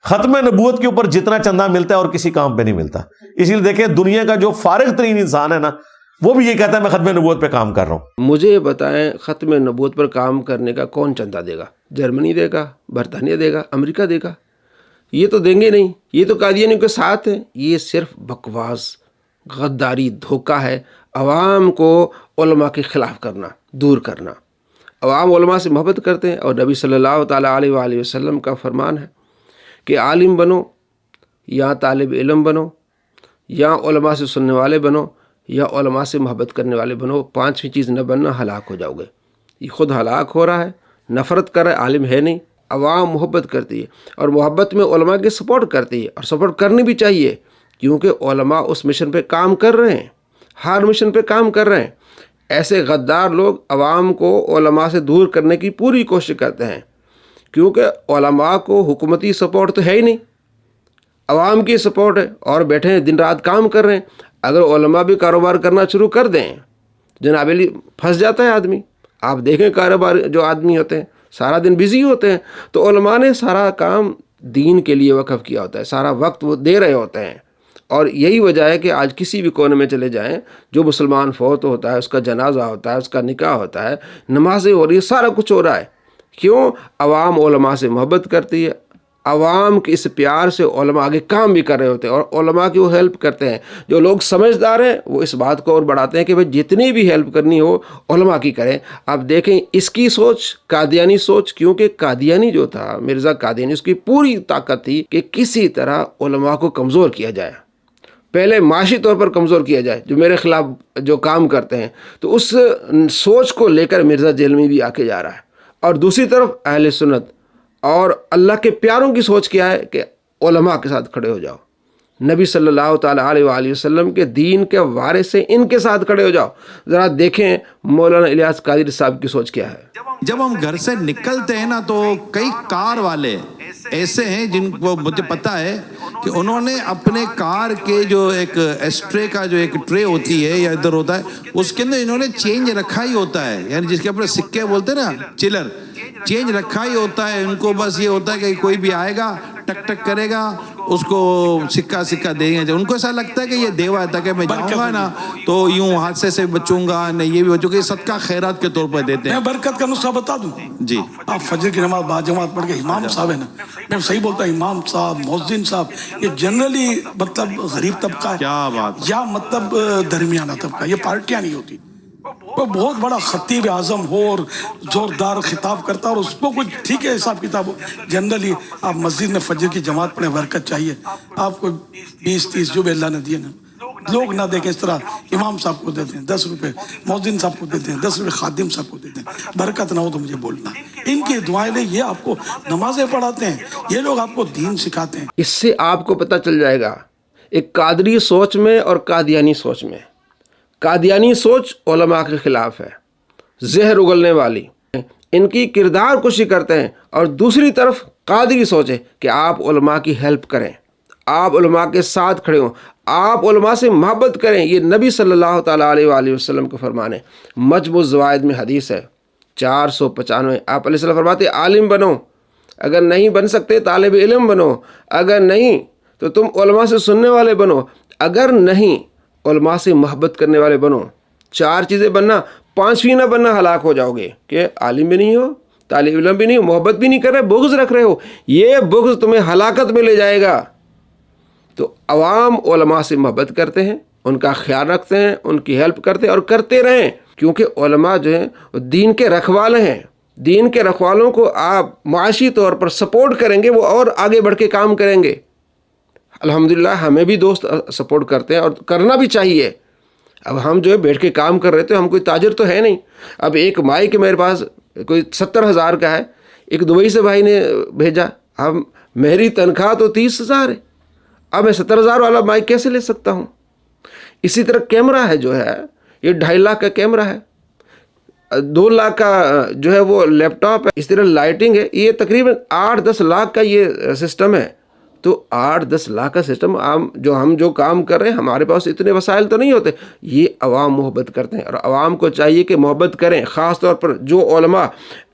ختم نبوت کے اوپر جتنا چندہ ملتا ہے اور کسی کام پہ نہیں ملتا. اسی لیے دیکھیں دنیا کا جو فارغ ترین انسان ہے نا وہ بھی یہ کہتا ہے میں ختم نبوت پہ کام کر رہا ہوں. مجھے بتائیں ختم نبوت پر کام کرنے کا کون چندہ دے گا؟ جرمنی دے گا، برطانیہ دے گا، امریکہ دے گا؟ یہ تو دیں گے نہیں. یہ تو قادیانیوں کے ساتھ ہیں. یہ صرف بکواس، غداری، دھوکہ ہے. عوام کو علماء کے خلاف کرنا، دور کرنا. عوام علماء سے محبت کرتے ہیں، اور نبی صلی اللہ تعالیٰ علیہ وآلہ وسلم کا فرمان ہے کہ عالم بنو یا طالب علم بنو یا علماء سے سننے والے بنو یا علماء سے محبت کرنے والے بنو. پانچویں چیز نہ بننا، ہلاک ہو جاؤ گے. یہ خود ہلاک ہو رہا ہے، نفرت کر رہا ہے، عالم ہے نہیں. عوام محبت کرتی ہے، اور محبت میں علماء کی سپورٹ کرتی ہے، اور سپورٹ کرنی بھی چاہیے، کیونکہ علماء اس مشن پہ کام کر رہے ہیں، ہر مشن پہ کام کر رہے ہیں. ایسے غدار لوگ عوام کو علماء سے دور کرنے کی پوری کوشش کرتے ہیں، کیونکہ علماء کو حکومتی سپورٹ تو ہے ہی نہیں، عوام کی سپورٹ ہے، اور بیٹھے ہیں دن رات کام کر رہے ہیں. اگر علماء بھی کاروبار کرنا شروع کر دیں، جناب علی، پھنس جاتا ہے آدمی. آپ دیکھیں کاروبار جو آدمی ہوتے ہیں سارا دن بزی ہوتے ہیں، تو علماء نے سارا کام دین کے لیے وقف کیا ہوتا ہے، سارا وقت وہ دے رہے ہوتے ہیں. اور یہی وجہ ہے کہ آج کسی بھی کونے میں چلے جائیں، جو مسلمان فوت ہوتا ہے، اس کا جنازہ ہوتا ہے، اس کا نکاح ہوتا ہے، نمازیں ہو رہی ہے، سارا کچھ ہو رہا ہے. کیوں؟ عوام علماء سے محبت کرتی ہے. عوام کے اس پیار سے علماء آگے کام بھی کر رہے ہوتے ہیں، اور علماء کی وہ ہیلپ کرتے ہیں. جو لوگ سمجھدار ہیں وہ اس بات کو اور بڑھاتے ہیں کہ بھئی جتنی بھی ہیلپ کرنی ہو علماء کی کریں. آپ دیکھیں اس کی سوچ قادیانی سوچ، کیونکہ قادیانی جو تھا، مرزا قادیانی، اس کی پوری طاقت تھی کہ کسی طرح علماء کو کمزور کیا جائے، پہلے معاشی طور پر کمزور کیا جائے، جو میرے خلاف جو کام کرتے ہیں. تو اس سوچ کو لے کر مرزا جیلمی بھی آ کے جا رہا ہے. اور دوسری طرف اہل سنت اور اللہ کے پیاروں کی سوچ کیا ہے کہ علماء کے ساتھ کھڑے ہو جاؤ. نبی صلی اللہ تعالیٰ علیہ وآلہ وسلم کے دین کے وارث ہیں، ان کے ساتھ کھڑے ہو جاؤ. ذرا دیکھیں مولانا الیاس قادری صاحب کی سوچ کیا ہے. جب ہم گھر سے نکلتے ہیں نا تو کئی کار والے ایسے ہیں جن کو مجھے پتا ہے کہ انہوں نے اپنے کار کے جو ایک ایسٹرے کا جو ایک ٹرے ہوتی ہے یا ادھر ہوتا ہے، اس کے اندر انہوں نے چینج رکھا ہی ہوتا ہے، یعنی جس کے اپنے سکے بولتے ہیں نا، چلر، چینج رکھا ہی ہوتا ہے. ان کو بس یہ ہوتا ہے کہ کوئی بھی آئے گا ٹک ٹک کرے گا، اس کو سکہ سکہ دیں گے. ان کو ایسا لگتا ہے کہ یہ دیوا ہے، تاکہ میں جاؤں گا نا تو یوں حادثے سے بچوں گا، نہیں یہ بھی بچوں گے. صدقہ خیرات کے طور پر دیتے ہیں. میں برکت کا نسخہ بتا دوں جی. آپ فجر کی نماز باجماعت پڑھ کے امام صاحب ہے نا، میں صحیح بولتا ہوں، امام صاحب، مؤذن صاحب، یہ جنرلی مطلب غریب طبقہ ہے، کیا بات، یا مطلب درمیانہ طبقہ. یہ پارٹیاں نہیں ہوتی. وہ بہت بڑا خطیب اعظم ہو اور زوردار خطاب کرتا، اور اس کو کچھ ٹھیک ہے حساب کتاب ہو. جنرلی آپ مسجد میں فجر کی جماعت پڑھیں، برکت چاہیے آپ کو. 20-30 جو بھی اللہ نے دیے نا، لوگ نہ دیکھیں اس طرح. امام صاحب کو دیتے ہیں 10 روپے، مؤذن صاحب کو دیتے ہیں 10 روپے، خادم صاحب کو دیتے ہیں. برکت نہ ہو تو مجھے بولنا. ان کی دعائیں لیں، یہ آپ کو نمازیں پڑھاتے ہیں، یہ لوگ آپ کو دین سکھاتے ہیں. اس سے آپ کو پتہ چل جائے گا ایک قادری سوچ میں اور قادیانی سوچ میں. قادیانی سوچ علماء کے خلاف ہے، زہر اگلنے والی، ان کی کردار کشی کرتے ہیں. اور دوسری طرف قادری سوچ ہے کہ آپ علماء کی ہیلپ کریں، آپ علماء کے ساتھ کھڑے ہوں، آپ علماء سے محبت کریں. یہ نبی صلی اللہ تعالیٰ علیہ وآلہ وسلم کا فرمان ہے. مجموع الزوائد میں حدیث ہے 495. آپ علیہ السلام فرماتے ہیں عالم بنو، اگر نہیں بن سکتے طالب علم بنو، اگر نہیں تو تم علماء سے سننے والے بنو، اگر نہیں علماء سے محبت کرنے والے بنو. 4 چیزیں بننا، 5ویں نہ بننا، ہلاک ہو جاؤ گے. کہ عالم بھی نہیں ہو، طالب علم بھی نہیں ہو، محبت بھی نہیں کر رہے، بغض رکھ رہے ہو، یہ بغض تمہیں ہلاکت میں لے جائے گا. تو عوام علماء سے محبت کرتے ہیں، ان کا خیال رکھتے ہیں، ان کی ہیلپ کرتے ہیں، اور کرتے رہیں. کیونکہ علماء جو ہیں دین کے رکھوالے ہیں. دین کے رکھوالوں کو آپ معاشی طور پر سپورٹ کریں گے، وہ اور آگے بڑھ کے کام کریں گے. الحمدللہ ہمیں بھی دوست سپورٹ کرتے ہیں، اور کرنا بھی چاہیے. اب ہم جو ہے بیٹھ کے کام کر رہے تھے، ہم کوئی تاجر تو ہے نہیں. اب ایک مائک میرے پاس کوئی 70,000 کا ہے، ایک دبئی سے بھائی نے بھیجا. اب میری تنخواہ تو 30,000 ہے، اب میں 70,000 والا مائک کیسے لے سکتا ہوں؟ اسی طرح کیمرہ ہے جو ہے، یہ 2.5 لاکھ کا کیمرہ ہے، 2 لاکھ کا جو ہے وہ لیپ ٹاپ ہے. اس طرح لائٹنگ ہے، یہ تقریباً 8-10 لاکھ کا یہ سسٹم ہے. تو 8-10 لاکھ کا سسٹم ہم جو کام کر رہے ہیں، ہمارے پاس اتنے وسائل تو نہیں ہوتے. یہ عوام محبت کرتے ہیں، اور عوام کو چاہیے کہ محبت کریں. خاص طور پر جو علماء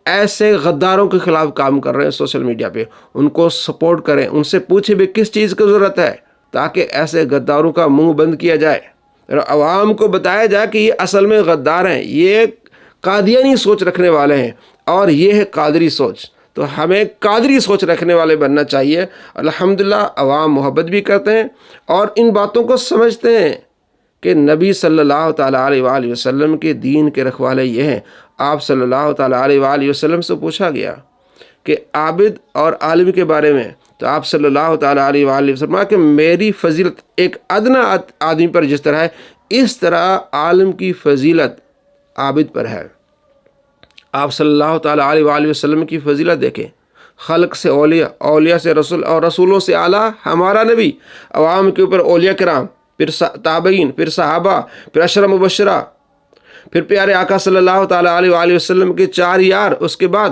ایسے غداروں کے خلاف کام کر رہے ہیں سوشل میڈیا پہ، ان کو سپورٹ کریں. ان سے پوچھیں بھی کس چیز کی ضرورت ہے، تاکہ ایسے غداروں کا منہ بند کیا جائے اور عوام کو بتایا جائے کہ یہ اصل میں غدار ہیں، یہ قادیانی سوچ رکھنے والے ہیں، اور یہ ہے قادری سوچ. تو ہمیں قادری سوچ رکھنے والے بننا چاہیے. الحمدللہ عوام محبت بھی کرتے ہیں اور ان باتوں کو سمجھتے ہیں کہ نبی صلی اللہ تعالیٰ علیہ وآلہ وسلم کے دین کے رکھوالے یہ ہیں. آپ صلی اللہ تعالیٰ علیہ وآلہ وسلم سے پوچھا گیا کہ عابد اور عالم کے بارے میں، تو آپ صلی اللہ تعالیٰ علیہ وآلہ وسلم کہ میری فضیلت ایک ادنا آدمی پر جس طرح ہے، اس طرح عالم کی فضیلت عابد پر ہے. آپ صلی اللہ تعالیٰ علیہ وآلہ وسلم کی فضیلت دیکھیں. خلق سے اولیاء، اولیاء سے رسول، اور رسولوں سے اعلیٰ ہمارا نبی. عوام کے اوپر اولیاء کرام، پھر تابعین، پھر صحابہ، پھر عشرہ مبشرہ، پھر پیارے آقا صلی اللہ تعالیٰ علیہ وآلہ وسلم کے 4 یار، اس کے بعد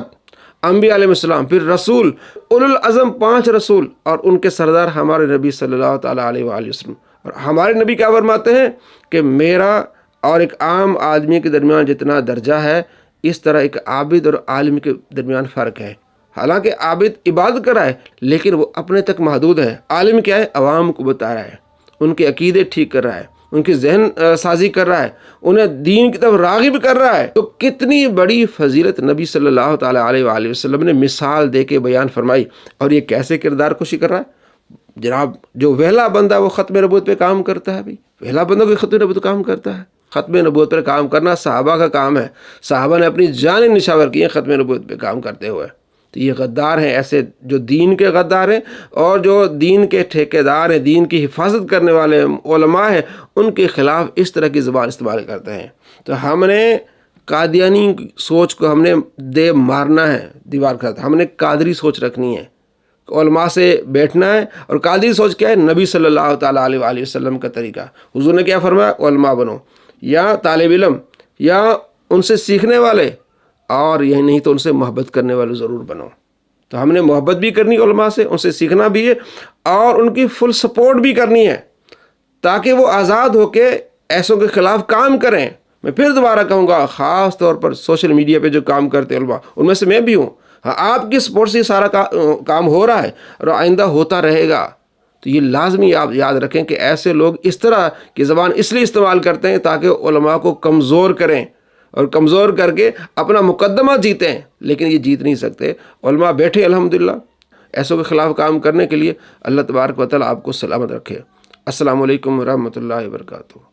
انبیاء علیہ السلام، پھر رسول، اولو العزم 5 رسول، اور ان کے سردار ہمارے نبی صلی اللہ تعالیٰ علیہ وآلہ وسلم. اور ہمارے نبی کیا فرماتے ہیں کہ میرا اور ایک عام آدمی کے درمیان جتنا درجہ ہے، اس طرح ایک عابد اور عالم کے درمیان فرق ہے. حالانکہ عابد عبادت کر رہا ہے لیکن وہ اپنے تک محدود ہے. عالم کیا ہے؟ عوام کو بتا رہا ہے، ان کے عقیدے ٹھیک کر رہا ہے، ان کی ذہن سازی کر رہا ہے، انہیں دین کی طرف راغب کر رہا ہے. تو کتنی بڑی فضیلت نبی صلی اللہ تعالیٰ علیہ وآلہ وسلم نے مثال دے کے بیان فرمائی. اور یہ کیسے کردار کشی کر رہا ہے جناب؟ جو وہلا بندہ وہ ختم نبوت پہ کام کرتا ہے. بھائی وہلا بندہ کوئی ختم نبوت کام کرتا ہے؟ ختم نبوت پر کام کرنا صحابہ کا کام ہے. صحابہ نے اپنی جانیں نشاور کی ہیں ختم نبوت پہ کام کرتے ہوئے. تو یہ غدار ہیں، ایسے جو دین کے غدار ہیں اور جو دین کے ٹھیکیدار ہیں، دین کی حفاظت کرنے والے علماء ہیں، ان کے خلاف اس طرح کی زبان استعمال کرتے ہیں. تو ہم نے قادیانی سوچ کو ہم نے دے مارنا ہے دیوار کے ساتھ. ہم نے قادری سوچ رکھنی ہے، علماء سے بیٹھنا ہے. اور قادری سوچ کیا ہے؟ نبی صلی اللہ تعالیٰ علیہ وآلہ وسلم کا طریقہ. حضور نے کیا فرمایا؟ علماء بنو، یا طالب علم، یا ان سے سیکھنے والے، اور یہی نہیں تو ان سے محبت کرنے والے ضرور بنو. تو ہم نے محبت بھی کرنی علماء سے، ان سے سیکھنا بھی ہے، اور ان کی فل سپورٹ بھی کرنی ہے، تاکہ وہ آزاد ہو کے ایسوں کے خلاف کام کریں. میں پھر دوبارہ کہوں گا، خاص طور پر سوشل میڈیا پہ جو کام کرتے علماء، ان میں سے میں بھی ہوں. ہاں، آپ کی سپورٹ سے یہ سارا کام ہو رہا ہے اور آئندہ ہوتا رہے گا. تو یہ لازمی آپ یاد رکھیں کہ ایسے لوگ اس طرح کی زبان اس لیے استعمال کرتے ہیں تاکہ علماء کو کمزور کریں اور کمزور کر کے اپنا مقدمہ جیتیں، لیکن یہ جیت نہیں سکتے. علماء بیٹھے الحمدللہ ایسوں کے خلاف کام کرنے کے لیے. اللہ تبارک و تعالیٰ آپ کو سلامت رکھے. السلام علیکم ورحمۃ اللہ وبرکاتہ.